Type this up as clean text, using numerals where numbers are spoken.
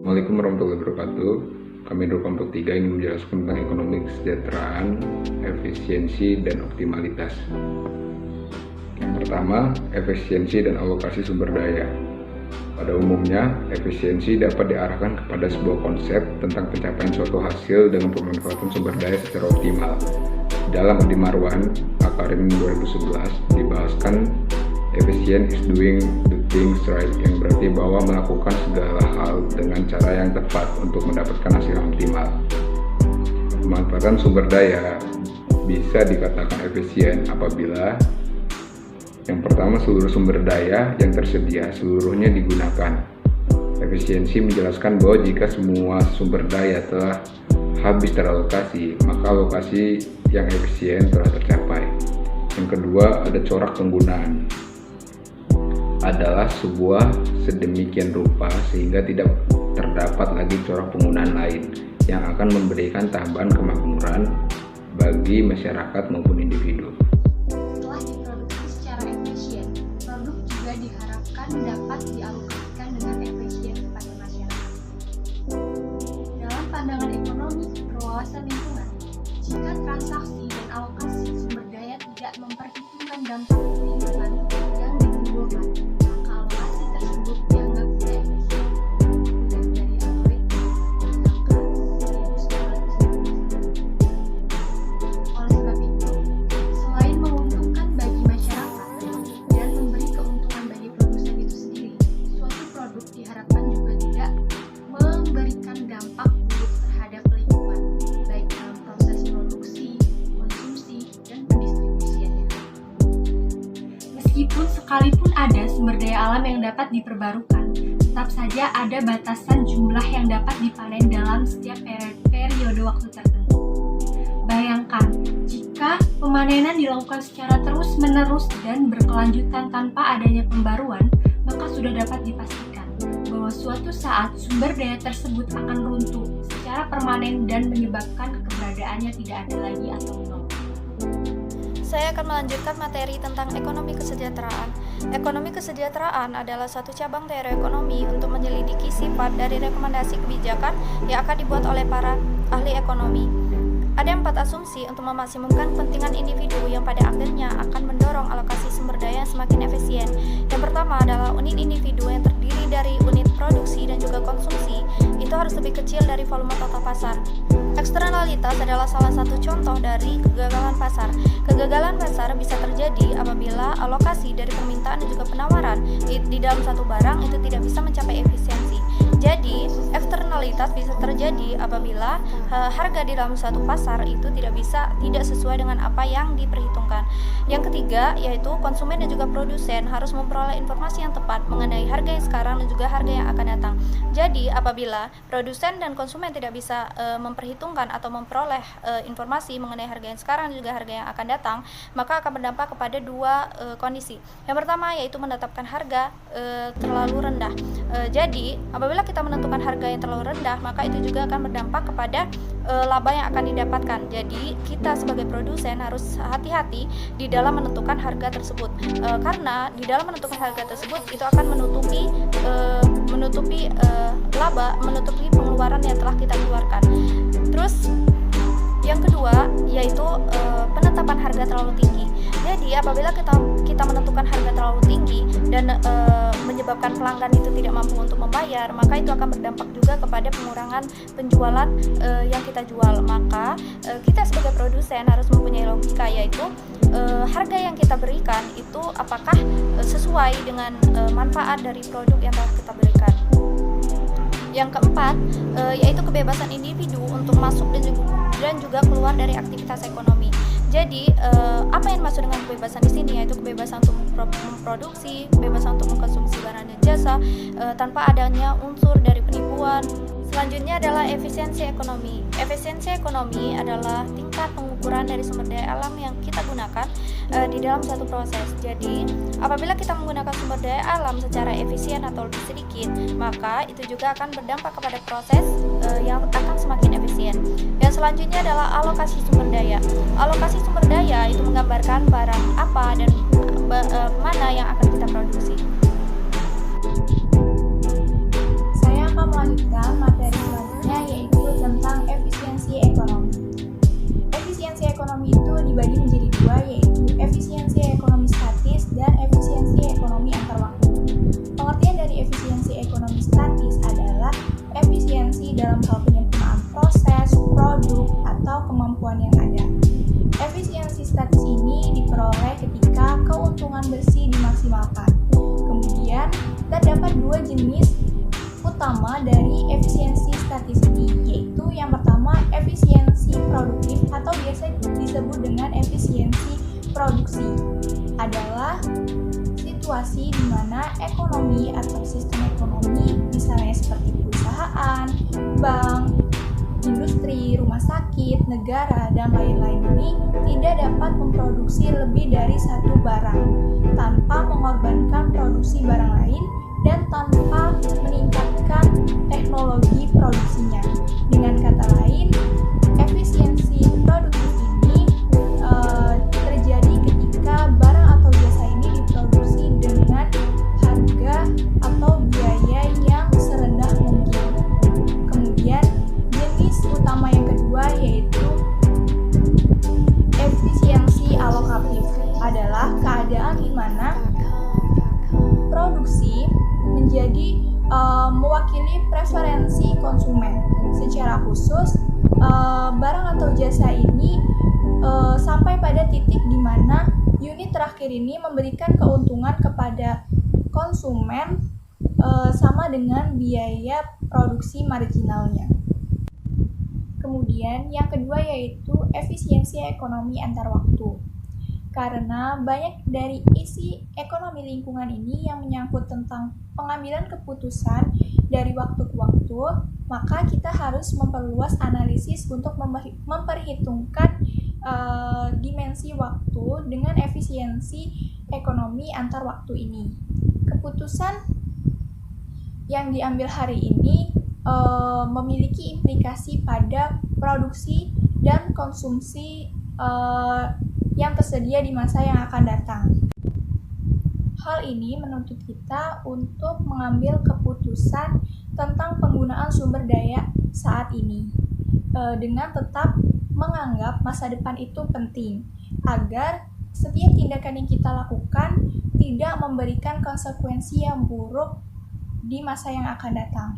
Assalamualaikum warahmatullahi wabarakatuh. Kami dari kelompok 3 ingin menjelaskan tentang ekonomi kesejahteraan, efisiensi, dan optimalitas. Yang pertama, efisiensi dan alokasi sumber daya. Pada umumnya, efisiensi dapat diarahkan kepada sebuah konsep tentang pencapaian suatu hasil dengan pemanfaatan sumber daya secara optimal. Dalam Adi Marwan, Akarim 2011, dibahaskan efisien is doing the things right, yang berarti bahwa melakukan segala hal dengan cara yang tepat untuk mendapatkan hasil yang optimal. Pemanfaatan sumber daya bisa dikatakan efisien apabila yang pertama, seluruh sumber daya yang tersedia seluruhnya digunakan. Efisiensi menjelaskan bahwa jika semua sumber daya telah habis teralokasi, maka alokasi yang efisien telah tercapai. Yang kedua, ada corak penggunaan. Adalah sebuah sedemikian rupa sehingga tidak terdapat lagi corak penggunaan lain yang akan memberikan tambahan kemakmuran bagi masyarakat maupun individu. Setelah diproduksi secara efisien, produk juga diharapkan dapat dialokasikan dengan efisien kepada masyarakat. Dalam pandangan ekonomi berwawasan lingkungan, jika transaksi dan alokasi sumber daya tidak memperhitungkan dampak lingkungan yang ditimbulkan, maka alokasi tersebut dianggap tidak efisien. Dari algoritma menggunakan oleh sebab itu, selain menguntungkan bagi masyarakat dan memberi keuntungan bagi produsen itu sendiri, suatu produk diharapkan juga tidak memberikan dampak buruk terhadap lingkungan, baik dalam proses produksi, konsumsi, dan pendistribusiannya. Meskipun sekalipun ada sumber daya alam yang dapat diperbarukan, tetap saja ada batasan jumlah yang dapat dipanen dalam setiap periode waktu tertentu. Bayangkan, jika pemanenan dilakukan secara terus-menerus dan berkelanjutan tanpa adanya pembaruan, maka sudah dapat dipastikan bahwa suatu saat sumber daya tersebut akan runtuh secara permanen dan menyebabkan keberadaannya tidak ada lagi atau nol. Saya akan melanjutkan materi tentang ekonomi kesejahteraan. Ekonomi kesejahteraan adalah satu cabang teori ekonomi untuk menyelidiki sifat dari rekomendasi kebijakan yang akan dibuat oleh para ahli ekonomi. Ada 4 asumsi untuk memaksimumkan kepentingan individu yang pada akhirnya akan mendorong alokasi sumber daya yang semakin efisien. Yang pertama adalah unit individu yang terdiri dari unit produksi dan juga konsumsi itu harus lebih kecil dari volume total pasar. Eksternalitas adalah salah satu contoh dari kegagalan pasar. Kegagalan pasar bisa terjadi apabila alokasi dari permintaan dan juga penawaran di dalam satu barang itu tidak bisa mencapai efisiensi. Jadi, eksternalitas bisa terjadi apabila harga di dalam suatu pasar itu tidak sesuai dengan apa yang diperhitungkan. Yang ketiga, yaitu konsumen dan juga produsen harus memperoleh informasi yang tepat mengenai harga yang sekarang dan juga harga yang akan datang. Jadi, apabila produsen dan konsumen tidak bisa memperhitungkan atau memperoleh informasi mengenai harga yang sekarang dan juga harga yang akan datang, maka akan berdampak kepada dua kondisi. Yang pertama, yaitu menetapkan harga terlalu rendah. Jadi, apabila kita menentukan harga yang terlalu rendah, maka itu juga akan berdampak kepada laba yang akan didapatkan. Jadi kita sebagai produsen harus hati-hati di dalam menentukan harga tersebut, karena di dalam menentukan harga tersebut itu akan menutupi laba, menutupi pengeluaran yang telah kita keluarkan. Terus yang kedua yaitu penetapan harga terlalu tinggi. Jadi apabila kita menentukan harga terlalu tinggi dan menyebabkan pelanggan itu tidak mampu untuk membayar, maka itu akan berdampak juga kepada pengurangan penjualan yang kita jual. Maka kita sebagai produsen harus mempunyai logika, yaitu harga yang kita berikan itu apakah sesuai dengan manfaat dari produk yang telah kita berikan. Yang keempat, yaitu kebebasan individu untuk masuk dan juga keluar dari aktivitas ekonomi. Jadi, apa yang dimaksud dengan kebebasan di sini, yaitu kebebasan untuk memproduksi, kebebasan untuk mengkonsumsi barang dan jasa, tanpa adanya unsur dari penipuan. Selanjutnya adalah efisiensi ekonomi. Efisiensi ekonomi adalah tingkat pengukuran dari sumber daya alam yang kita gunakan di dalam suatu proses. Jadi, apabila kita menggunakan sumber daya alam secara efisien atau lebih sedikit, maka itu juga akan berdampak kepada proses yang akan semakin efisien. Yang selanjutnya adalah alokasi sumber daya. Alokasi sumber daya itu menggambarkan barang apa dan mana yang akan kita produksi. Saya akan melanjutkan dalam hal penyempurnaan proses, produk, atau kemampuan yang ada. Efisiensi statis ini diperoleh ketika keuntungan bersih dimaksimalkan. Kemudian, terdapat dua jenis utama dari efisiensi statis ini, yaitu yang pertama efisiensi produktif atau biasa disebut dengan efisiensi produksi. Adalah situasi di mana ekonomi atau sistem ekonomi, misalnya seperti perusahaan, bank, industri, rumah sakit, negara, dan lain-lain ini tidak dapat memproduksi lebih dari satu barang tanpa mengorbankan produksi barang lain dan tanpa meningkatkan teknologi produksinya. Dengan kata lain, efisiensi produktif ini terjadi ketika barang atau jasa ini diproduksi dengan harga atau biaya yang serendah mungkin. Kemudian jenis utama yang kedua yaitu efisiensi alokatif, adalah keadaan di mana produksi menjadi mewakili preferensi konsumen. Secara khusus, barang atau jasa ini sampai pada titik di mana unit terakhir ini memberikan keuntungan kepada konsumen sama dengan biaya produksi marginalnya. Kemudian yang kedua yaitu efisiensi ekonomi antar waktu. Karena banyak dari isi ekonomi lingkungan ini yang menyangkut tentang pengambilan keputusan dari waktu ke waktu, maka kita harus memperluas analisis untuk memperhitungkan dimensi waktu dengan efisiensi ekonomi antar waktu ini. Keputusan yang diambil hari ini memiliki implikasi pada produksi dan konsumsi yang tersedia di masa yang akan datang. Hal ini menuntut kita untuk mengambil keputusan tentang penggunaan sumber daya saat ini, dengan tetap menganggap masa depan itu penting, agar setiap tindakan yang kita lakukan tidak memberikan konsekuensi yang buruk di masa yang akan datang.